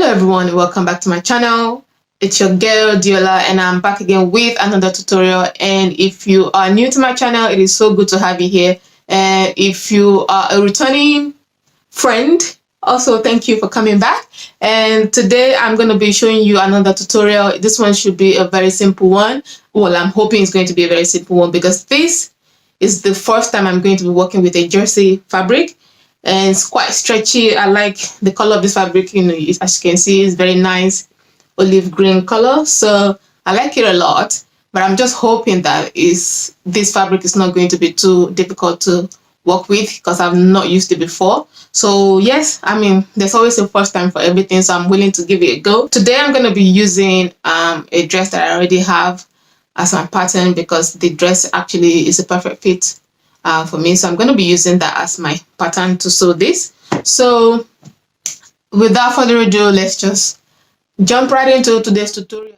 Hello everyone, welcome back to my channel. It's your girl Deola and I'm back again with another tutorial. And if you are new to my channel, it is so good to have you here. And if you are a returning friend, also thank you for coming back. And today I'm going to be showing you another tutorial. This one should be a very simple one. Well, I'm hoping it's going to be a very simple one because this is the first time I'm going to be working with a jersey fabric. And it's quite stretchy. I like the color of this fabric, as you can see, it's very nice olive green color, so I like it a lot. But I'm just hoping that this fabric is not going to be too difficult to work with because I've not used it before. So yes, I mean, there's always a first time for everything, so I'm willing to give it a go. Today I'm going to be using a dress that I already have as my pattern because the dress actually is a perfect fit for me, so I'm going to be using that as my pattern to sew this. So without further ado, let's just jump right into today's tutorial.